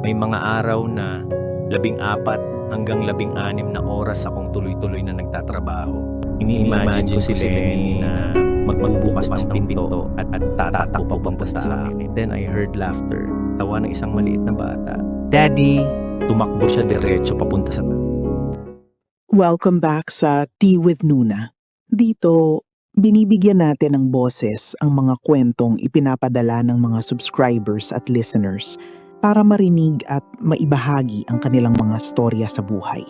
May mga araw na 14 hanggang 16 na oras akong tuloy-tuloy na nagtatrabaho. Ini-imagine ko si Lenny na magbubukas ng pinto at tatakbo papunta sa akin. Then I heard laughter, tawa ng isang maliit na bata. "Daddy!" Tumakbo siya diretso papunta sa Welcome back sa Tea with Nuna. Dito, binibigyan natin ng boses ang mga kwentong ipinapadala ng mga subscribers at listeners para marinig at maibahagi ang kanilang mga storya sa buhay.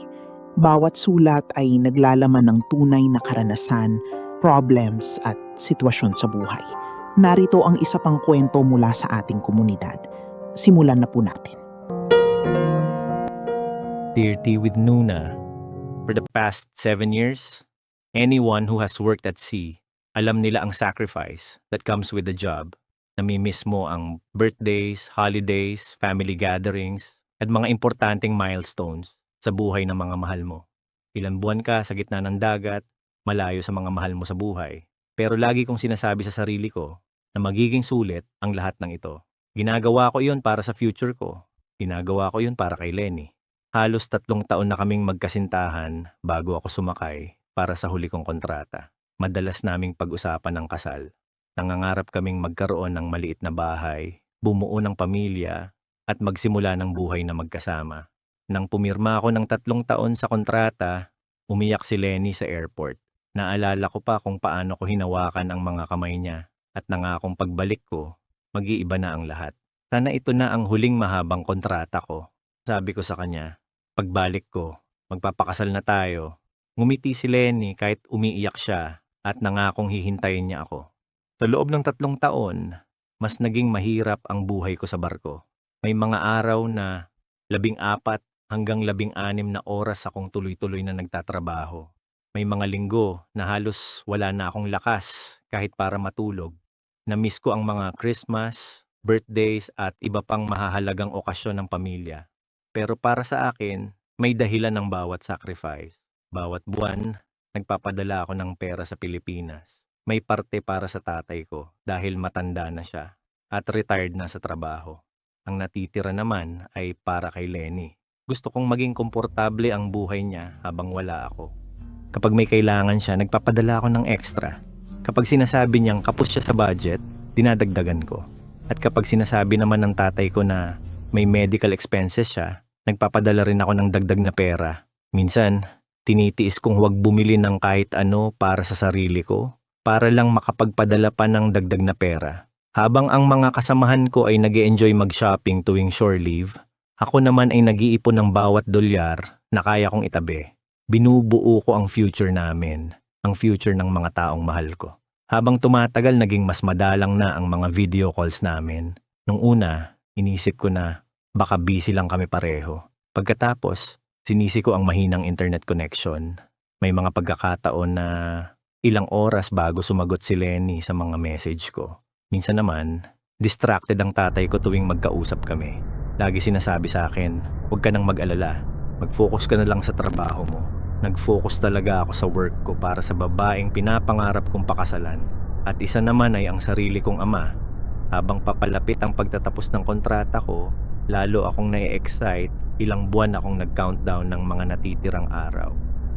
Bawat sulat ay naglalaman ng tunay na karanasan, problems at sitwasyon sa buhay. Narito ang isa pang kwento mula sa ating komunidad. Simulan na po natin. Dear Tea with Nuna, for the past 7 years, anyone who has worked at sea, alam nila ang sacrifice that comes with the job. Namimiss mo ang birthdays, holidays, family gatherings, at mga importanteng milestones sa buhay ng mga mahal mo. Ilang buwan ka sa gitna ng dagat, malayo sa mga mahal mo sa buhay. Pero lagi kong sinasabi sa sarili ko na magiging sulit ang lahat ng ito. Ginagawa ko yun para sa future ko. Ginagawa ko yun para kay Lenny. Halos 3 taon na kaming magkasintahan bago ako sumakay para sa huli kong kontrata. Madalas naming pag-usapan ng kasal. Nangangarap kaming magkaroon ng maliit na bahay, bumuo ng pamilya, at magsimula ng buhay na magkasama. Nang pumirma ako ng 3 taon sa kontrata, umiyak si Lenny sa airport. Naalala ko pa kung paano ko hinawakan ang mga kamay niya at nangakong pagbalik ko, mag-iiba na ang lahat. Sana ito na ang huling mahabang kontrata ko. Sabi ko sa kanya, pagbalik ko, magpapakasal na tayo. Ngumiti si Lenny kahit umiiyak siya at nangakong hihintayin niya ako. Sa loob ng 3 taon, mas naging mahirap ang buhay ko sa barko. May mga araw na 14 hanggang 16 na oras akong tuloy-tuloy na nagtatrabaho. May mga linggo na halos wala na akong lakas kahit para matulog. Na-miss ko ang mga Christmas, birthdays at iba pang mahahalagang okasyon ng pamilya. Pero para sa akin, may dahilan ng bawat sacrifice. Bawat buwan, nagpapadala ako ng pera sa Pilipinas. May parte para sa tatay ko dahil matanda na siya at retired na sa trabaho. Ang natitira naman ay para kay Lenny. Gusto kong maging komportable ang buhay niya habang wala ako. Kapag may kailangan siya, nagpapadala ako ng extra. Kapag sinasabi niyang kapos siya sa budget, dinadagdagan ko. At kapag sinasabi naman ng tatay ko na may medical expenses siya, nagpapadala rin ako ng dagdag na pera. Minsan, tinitiis kong huwag bumili ng kahit ano para sa sarili ko, para lang makapagpadala pa ng dagdag na pera. Habang ang mga kasamahan ko ay nag-e-enjoy mag-shopping tuwing shore leave, ako naman ay nag-iipon ng bawat dolyar na kaya kong itabi. Binubuo ko ang future namin, ang future ng mga taong mahal ko. Habang tumatagal, naging mas madalang na ang mga video calls namin. Nung una, inisip ko na baka busy lang kami pareho. Pagkatapos, sinisi ko ang mahinang internet connection. May mga pagkakataon na ilang oras bago sumagot si Lenny sa mga message ko. Minsan naman, distracted ang tatay ko tuwing magkausap kami. Lagi sinasabi sa akin, huwag ka nang mag-alala. Mag-focus ka na lang sa trabaho mo. Nag-focus talaga ako sa work ko para sa babaeng pinapangarap kong pakasalan. At isa naman ay ang sarili kong ama. Habang papalapit ang pagtatapos ng kontrata ko, lalo akong na-excite, ilang buwan akong nag-countdown ng mga natitirang araw.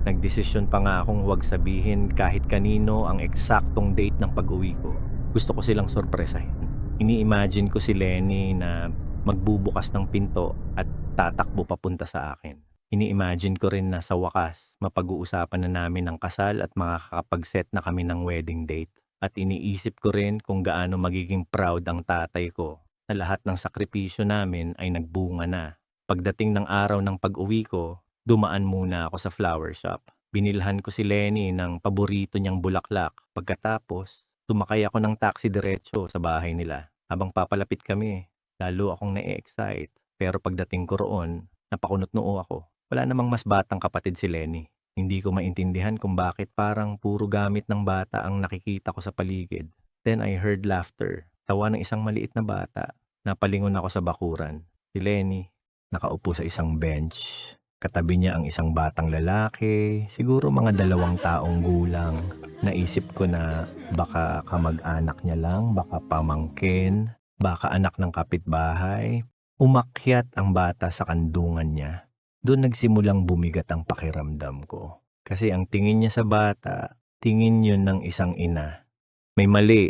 Nagdesisyon pa nga akong huwag sabihin kahit kanino ang eksaktong date ng pag-uwi ko. Gusto ko silang sorpresahin. Ini-imagine ko si Lenny na magbubukas ng pinto at tatakbo papunta sa akin. Ini-imagine ko rin na sa wakas, mapag-uusapan na namin ang kasal at makakapag-set na kami ng wedding date. At iniisip ko rin kung gaano magiging proud ang tatay ko na lahat ng sakripisyo namin ay nagbunga na. Pagdating ng araw ng pag-uwi ko, dumaan muna ako sa flower shop. Binilhan ko si Lenny ng paborito niyang bulaklak. Pagkatapos, tumakay ako ng taxi diretso sa bahay nila. Habang papalapit kami, lalo akong na-excite. Pero pagdating ko roon, napakunot noo ako. Wala namang mas batang kapatid si Lenny. Hindi ko maintindihan kung bakit parang puro gamit ng bata ang nakikita ko sa paligid. Then I heard laughter. Tawa ng isang maliit na bata. Napalingon ako sa bakuran. Si Lenny, nakaupo sa isang bench. Katabi niya ang isang batang lalaki, siguro mga 2 taong gulang. Naisip ko na baka kamag-anak niya lang, baka pamangkin, baka anak ng kapitbahay. Umakyat ang bata sa kandungan niya. Doon nagsimulang bumigat ang pakiramdam ko. Kasi ang tingin niya sa bata, tingin yun ng isang ina. May mali,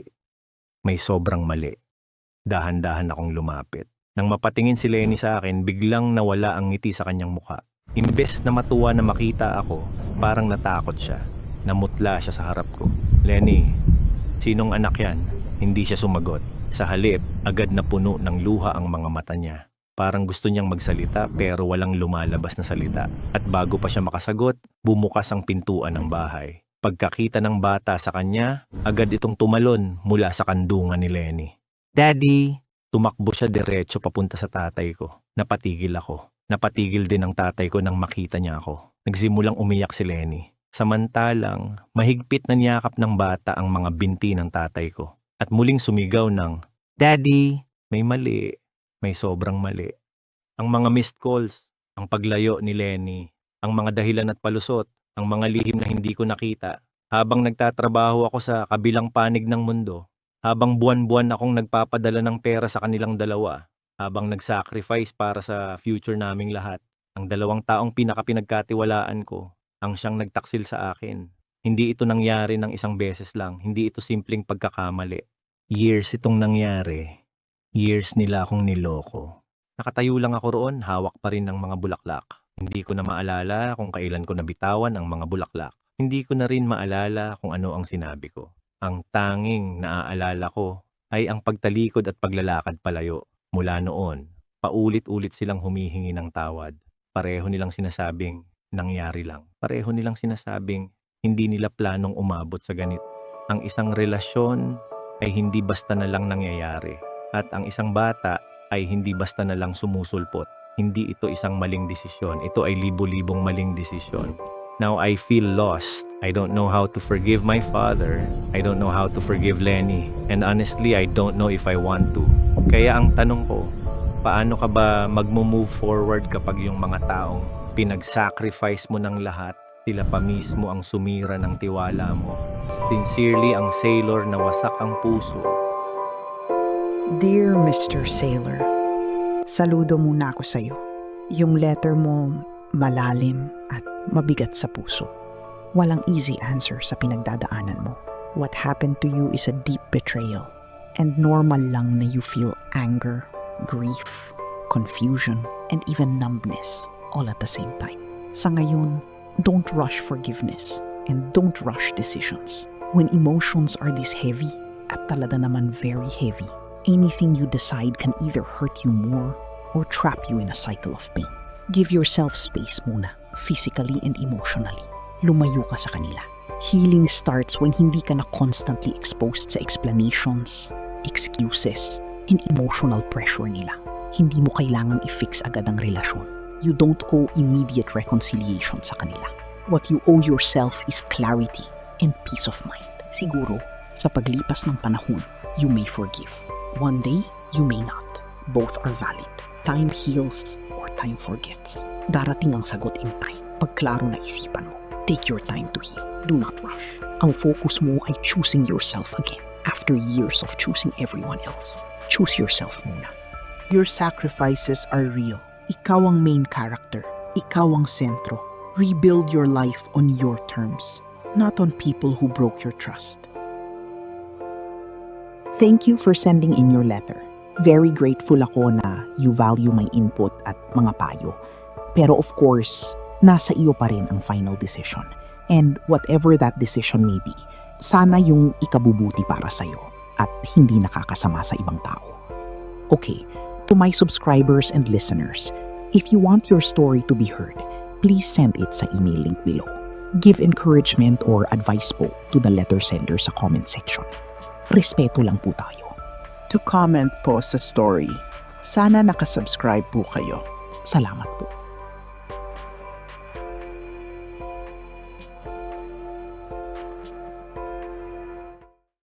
may sobrang mali. Dahan-dahan akong lumapit. Nang mapatingin si Lenny sa akin, biglang nawala ang ngiti sa kanyang mukha. Imbes na matuwa na makita ako, parang natakot siya. Namutla siya sa harap ko. Lenny, sinong anak yan? Hindi siya sumagot. Sa halip, agad na puno ng luha ang mga mata niya. Parang gusto niyang magsalita pero walang lumalabas na salita. At bago pa siya makasagot, bumukas ang pintuan ng bahay. Pagkakita ng bata sa kanya, agad itong tumalon mula sa kandungan ni Lenny. Daddy! Tumakbo siya diretso papunta sa tatay ko. Napatigil ako. Napatigil din ang tatay ko nang makita niya ako. Nagsimulang umiyak si Lenny. Samantalang, mahigpit na niyakap ng bata ang mga binti ng tatay ko. At muling sumigaw ng, Daddy! May mali. May sobrang mali. Ang mga missed calls, ang paglayo ni Lenny, ang mga dahilan at palusot, ang mga lihim na hindi ko nakita. Habang nagtatrabaho ako sa kabilang panig ng mundo, habang buwan-buwan akong nagpapadala ng pera sa kanilang dalawa, habang nag-sacrifice para sa future naming lahat, ang dalawang taong pinagkatiwalaan ko, ang siyang nagtaksil sa akin. Hindi ito nangyari ng isang beses lang, hindi ito simpleng pagkakamali. Years itong nangyari. Years nila akong niloko. Nakatayo lang ako roon, hawak pa rin ng mga bulaklak. Hindi ko na maalala kung kailan ko nabitawan ang mga bulaklak. Hindi ko na rin maalala kung ano ang sinabi ko. Ang tanging naaalala ko ay ang pagtalikod at paglalakad palayo. Mula noon, paulit-ulit silang humihingi ng tawad. Pareho nilang sinasabing, nangyari lang. Pareho nilang sinasabing, hindi nila planong umabot sa ganito. Ang isang relasyon ay hindi basta na lang nangyayari. At ang isang bata ay hindi basta na lang sumusulpot. Hindi ito isang maling desisyon. Ito ay libo-libong maling desisyon. Now I feel lost. I don't know how to forgive my father. I don't know how to forgive Lenny. And honestly, I don't know if I want to. Kaya ang tanong ko, paano ka ba magmo-move forward kapag yung mga taong pinag-sacrifice mo ng lahat, sila pa mismo ang sumira ng tiwala mo? Sincerely, ang sailor na wasak ang puso. Dear Mr. Sailor, saludo muna ako sa'yo. Yung letter mo malalim at mabigat sa puso. Walang easy answer sa pinagdadaanan mo. What happened to you is a deep betrayal. And normal lang na you feel anger, grief, confusion, and even numbness all at the same time. Sa ngayon, don't rush forgiveness and don't rush decisions. When emotions are this heavy, at talaga naman very heavy, anything you decide can either hurt you more or trap you in a cycle of pain. Give yourself space muna, physically and emotionally. Lumayo ka sa kanila. Healing starts when hindi ka na constantly exposed sa explanations, excuses, and emotional pressure nila. Hindi mo kailangang i-fix agad ang relasyon. You don't owe immediate reconciliation sa kanila. What you owe yourself is clarity and peace of mind. Siguro, sa paglipas ng panahon, you may forgive. One day, you may not. Both are valid. Time heals or time forgets. Darating ang sagot in time. Pagklaro na isipan mo. Take your time to heal. Do not rush. Ang focus mo ay choosing yourself again. After years of choosing everyone else, choose yourself muna. Your sacrifices are real. Ikaw ang main character. Ikaw ang sentro. Rebuild your life on your terms, not on people who broke your trust. Thank you for sending in your letter. Very grateful ako na you value my input at mga payo. Pero of course, nasa iyo pa rin ang final decision. And whatever that decision may be, sana yung ikabubuti para sa'yo at hindi nakakasama sa ibang tao. Okay, to my subscribers and listeners, if you want your story to be heard, please send it sa email link below. Give encouragement or advice po to the letter sender sa comment section. Respeto lang po tayo. To comment po sa story, sana nakasubscribe po kayo. Salamat po.